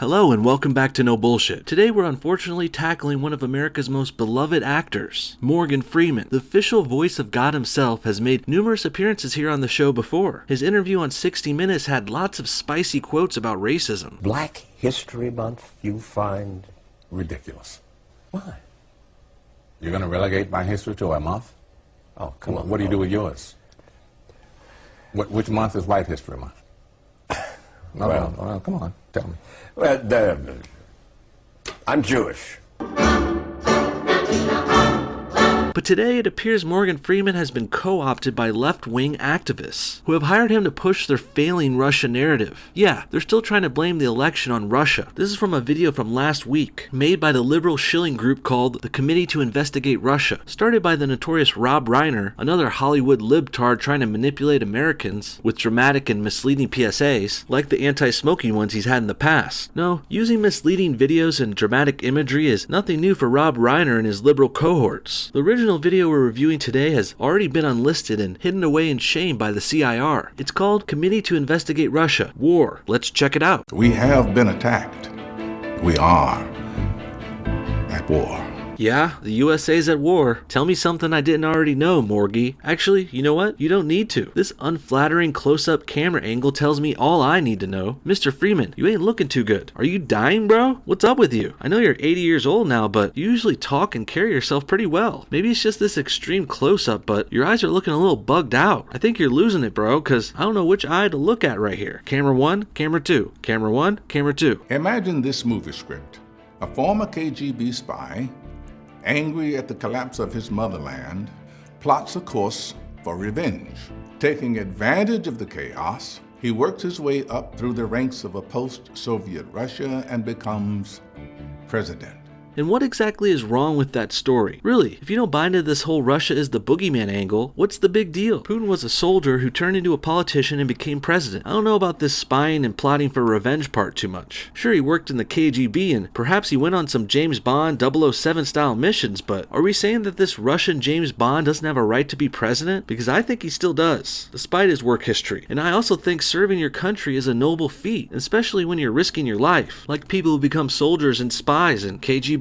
Hello and welcome back to No Bullshit. Today we're unfortunately tackling one of America's most beloved actors, Morgan Freeman. The official voice of God himself has made numerous appearances here on the show before. His interview on 60 Minutes had lots of spicy quotes about racism. Black History Month you find ridiculous. Why? You're going to relegate my history to a month? Oh, come on. What do you do with yours? Which month is White History Month? No, come on, tell me. Well, I'm Jewish. But today it appears Morgan Freeman has been co-opted by left-wing activists who have hired him to push their failing Russia narrative. Yeah, they're still trying to blame the election on Russia. This is from a video from last week, made by the liberal shilling group called the Committee to Investigate Russia, started by the notorious Rob Reiner, another Hollywood libtard trying to manipulate Americans with dramatic and misleading PSAs, like the anti-smoking ones he's had in the past. No, using misleading videos and dramatic imagery is nothing new for Rob Reiner and his liberal cohorts. The original video we're reviewing today has already been unlisted and hidden away in shame by the CIR. It's called Committee to Investigate Russia, War. Let's check it out. We have been attacked. We are at war. Yeah, the USA's at war. Tell me something I didn't already know, Morgie. Actually, you know what? You don't need to. This unflattering close-up camera angle tells me all I need to know. Mr. Freeman, you ain't looking too good. Are you dying, bro? What's up with you? I know you're 80 years old now, but you usually talk and carry yourself pretty well. Maybe it's just this extreme close-up, but your eyes are looking a little bugged out. I think you're losing it, bro, because I don't know which eye to look at right here. Camera 1, camera 2. Camera 1, camera 2. Imagine this movie script. A former KGB spy, angry at the collapse of his motherland, plots a course for revenge. Taking advantage of the chaos, he works his way up through the ranks of a post-Soviet Russia and becomes president. And what exactly is wrong with that story? Really, if you don't buy into this whole Russia is the boogeyman angle, what's the big deal? Putin was a soldier who turned into a politician and became president. I don't know about this spying and plotting for revenge part too much. Sure, he worked in the KGB and perhaps he went on some James Bond 007 style missions, but are we saying that this Russian James Bond doesn't have a right to be president? Because I think he still does, despite his work history. And I also think serving your country is a noble feat, especially when you're risking your life, like people who become soldiers and spies in KGB.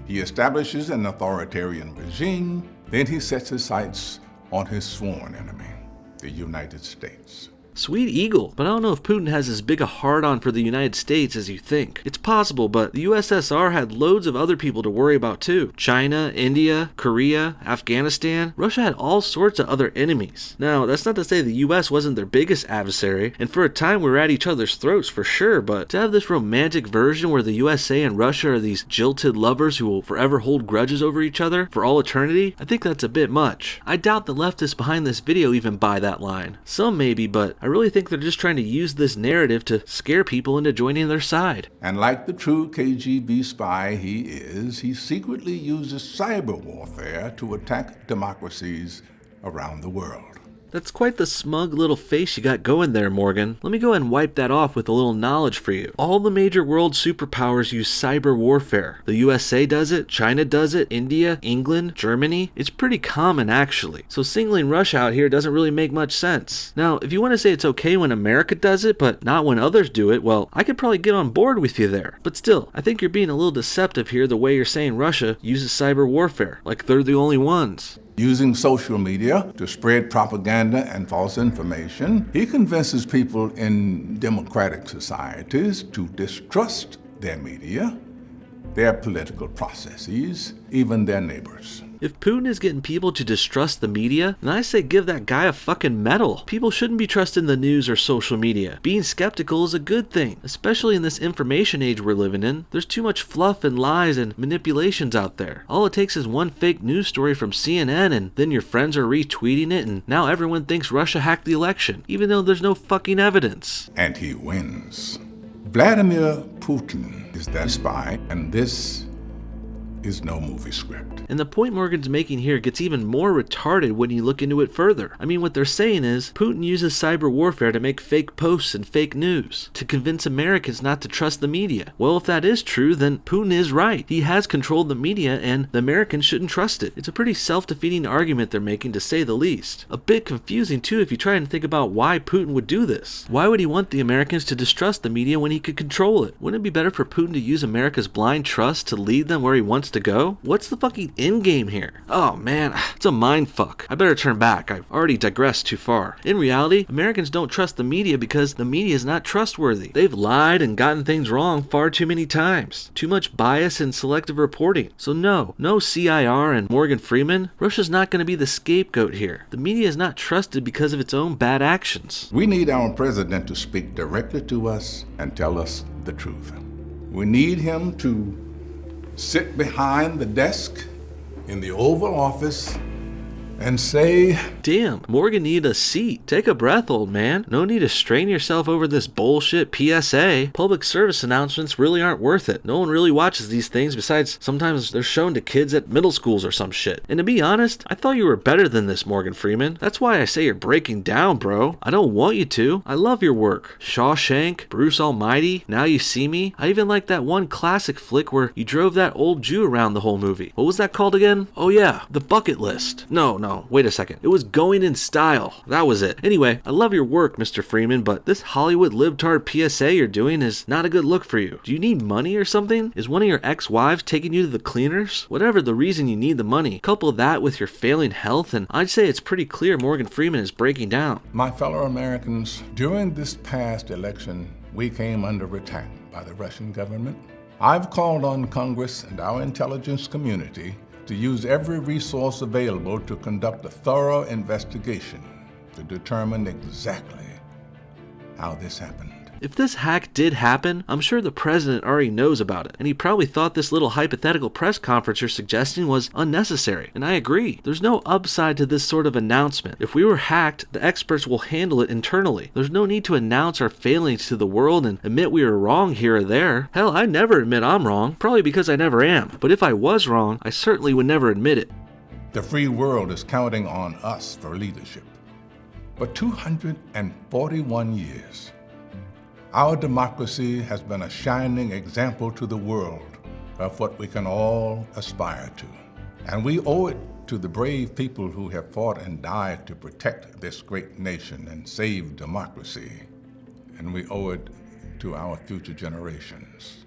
He establishes an authoritarian regime, then he sets his sights on his sworn enemy, the United States. Sweet eagle, but I don't know if Putin has as big a hard-on for the United States as you think. It's possible, but the USSR had loads of other people to worry about too. China, India, Korea, Afghanistan. Russia had all sorts of other enemies. Now, that's not to say the US wasn't their biggest adversary, and for a time we were at each other's throats for sure, but to have this romantic version where the USA and Russia are these jilted lovers who will forever hold grudges over each other for all eternity, I think that's a bit much. I doubt the leftists behind this video even buy that line. Some maybe, but I really think they're just trying to use this narrative to scare people into joining their side. And like the true KGB spy he is, he secretly uses cyber warfare to attack democracies around the world. That's quite the smug little face you got going there, Morgan. Let me go ahead and wipe that off with a little knowledge for you. All the major world superpowers use cyber warfare. The USA does it, China does it, India, England, Germany. It's pretty common actually. So singling Russia out here doesn't really make much sense. Now, if you want to say it's okay when America does it, but not when others do it, well, I could probably get on board with you there. But still, I think you're being a little deceptive here the way you're saying Russia uses cyber warfare, like they're the only ones. Using social media to spread propaganda and false information, he convinces people in democratic societies to distrust their media, their political processes, even their neighbors. If Putin is getting people to distrust the media, then I say give that guy a fucking medal. People shouldn't be trusting the news or social media. Being skeptical is a good thing, especially in this information age we're living in. There's too much fluff and lies and manipulations out there. All it takes is one fake news story from CNN and then your friends are retweeting it and now everyone thinks Russia hacked the election, even though there's no fucking evidence. And he wins. Vladimir Putin is that spy, and this is no movie script. And the point Morgan's making here gets even more retarded when you look into it further. I mean, what they're saying is Putin uses cyber warfare to make fake posts and fake news to convince Americans not to trust the media. Well, if that is true, then Putin is right. He has controlled the media and the Americans shouldn't trust it. It's a pretty self-defeating argument they're making, to say the least. A bit confusing too if you try and think about why Putin would do this. Why would he want the Americans to distrust the media when he could control it? Wouldn't it be better for Putin to use America's blind trust to lead them where he wants to go? What's the fucking end game here? Oh man, it's a mind fuck. I better turn back. I've already digressed too far. In reality, Americans don't trust the media because the media is not trustworthy. They've lied and gotten things wrong far too many times. Too much bias and selective reporting. So no CIR and Morgan Freeman. Russia's not going to be the scapegoat here. The media is not trusted because of its own bad actions. We need our president to speak directly to us and tell us the truth. We need him to sit behind the desk in the Oval Office and say, damn, Morgan needed a seat. Take a breath, old man. No need to strain yourself over this bullshit PSA. Public service announcements really aren't worth it. No one really watches these things, besides sometimes they're shown to kids at middle schools or some shit. And to be honest, I thought you were better than this, Morgan Freeman. That's why I say you're breaking down, bro. I don't want you to. I love your work. Shawshank, Bruce Almighty, Now You See Me. I even like that one classic flick where you drove that old Jew around the whole movie. What was that called again? Oh yeah, The Bucket List. No, wait a second. It was Going in Style. That was it. Anyway, I love your work, Mr. Freeman, but this Hollywood libtard PSA you're doing is not a good look for you. Do you need money or something? Is one of your ex-wives taking you to the cleaners? Whatever the reason you need the money, couple that with your failing health, and I'd say it's pretty clear Morgan Freeman is breaking down. My fellow Americans, during this past election, we came under attack by the Russian government. I've called on Congress and our intelligence community to use every resource available to conduct a thorough investigation to determine exactly how this happened. If this hack did happen, I'm sure the president already knows about it, and he probably thought this little hypothetical press conference you're suggesting was unnecessary, and I agree. There's no upside to this sort of announcement. If we were hacked, the experts will handle it internally. There's no need to announce our failings to the world and admit we were wrong here or there. Hell, I never admit I'm wrong, probably because I never am, but if I was wrong, I certainly would never admit it. The free world is counting on us for leadership. For 241 years, our democracy has been a shining example to the world of what we can all aspire to. And we owe it to the brave people who have fought and died to protect this great nation and save democracy. And we owe it to our future generations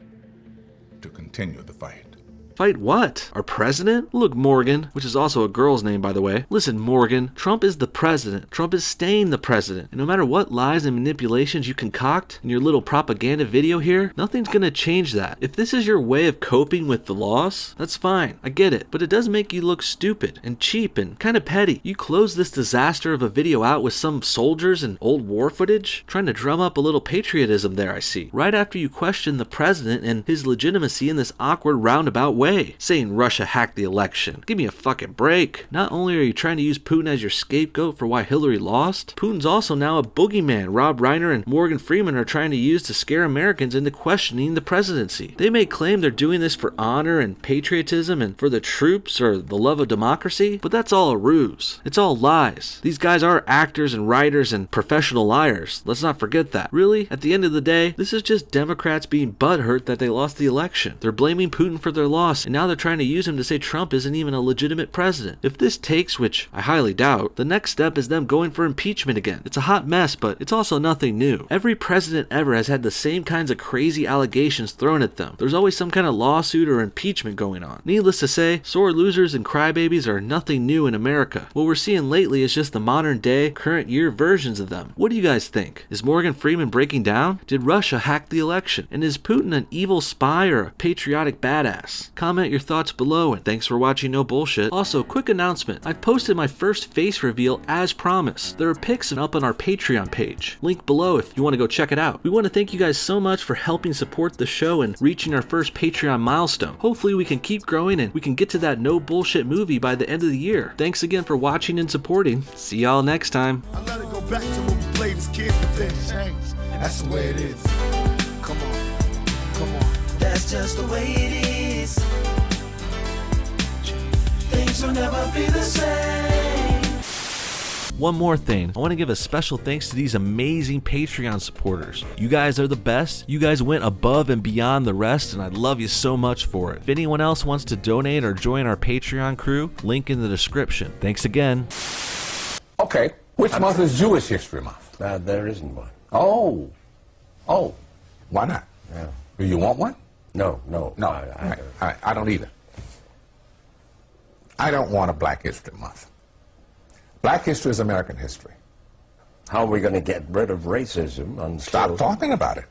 to continue the fight. Fight what? Our president? Look, Morgan, which is also a girl's name, by the way. Listen, Morgan, Trump is the president. Trump is staying the president. And no matter what lies and manipulations you concoct in your little propaganda video here, nothing's gonna change that. If this is your way of coping with the loss, that's fine. I get it. But it does make you look stupid and cheap and kind of petty. You close this disaster of a video out with some soldiers and old war footage, trying to drum up a little patriotism there, I see. Right after you question the president and his legitimacy in this awkward roundabout way, saying Russia hacked the election. Give me a fucking break. Not only are you trying to use Putin as your scapegoat for why Hillary lost, Putin's also now a boogeyman Rob Reiner and Morgan Freeman are trying to use to scare Americans into questioning the presidency. They may claim they're doing this for honor and patriotism and for the troops or the love of democracy, but that's all a ruse. It's all lies. These guys are actors and writers and professional liars. Let's not forget that. Really, at the end of the day, this is just Democrats being butthurt that they lost the election. They're blaming Putin for their loss, and now they're trying to use him to say Trump isn't even a legitimate president. If this takes, which I highly doubt, the next step is them going for impeachment again. It's a hot mess, but it's also nothing new. Every president ever has had the same kinds of crazy allegations thrown at them. There's always some kind of lawsuit or impeachment going on. Needless to say, sore losers and crybabies are nothing new in America. What we're seeing lately is just the modern day, current year versions of them. What do you guys think? Is Morgan Freeman breaking down? Did Russia hack the election? And is Putin an evil spy or a patriotic badass? Comment your thoughts below, and thanks for watching No Bullshit. Also, quick announcement. I've posted my first face reveal as promised. There are pics up on our Patreon page. Link below if you want to go check it out. We want to thank you guys so much for helping support the show and reaching our first Patreon milestone. Hopefully we can keep growing and we can get to that No Bullshit movie by the end of the year. Thanks again for watching and supporting. See y'all next time. I let it go back to when we played as kids, but then changed. That's the way it is. Come on. That's just the way it is. things will never be the same. One more thing, I want to give a special thanks to these amazing Patreon supporters. You guys are the best. You guys went above and beyond the rest, and I love you so much for it. If anyone else wants to donate or join our Patreon crew, link in the description. Thanks again. Okay, which month is Jewish History Month? There isn't one. Oh, why not? Yeah. Do you want one? No. No, all right, I don't either. I don't want a Black History Month. Black history is American history. How are we going to get rid of racism? Stop talking about it.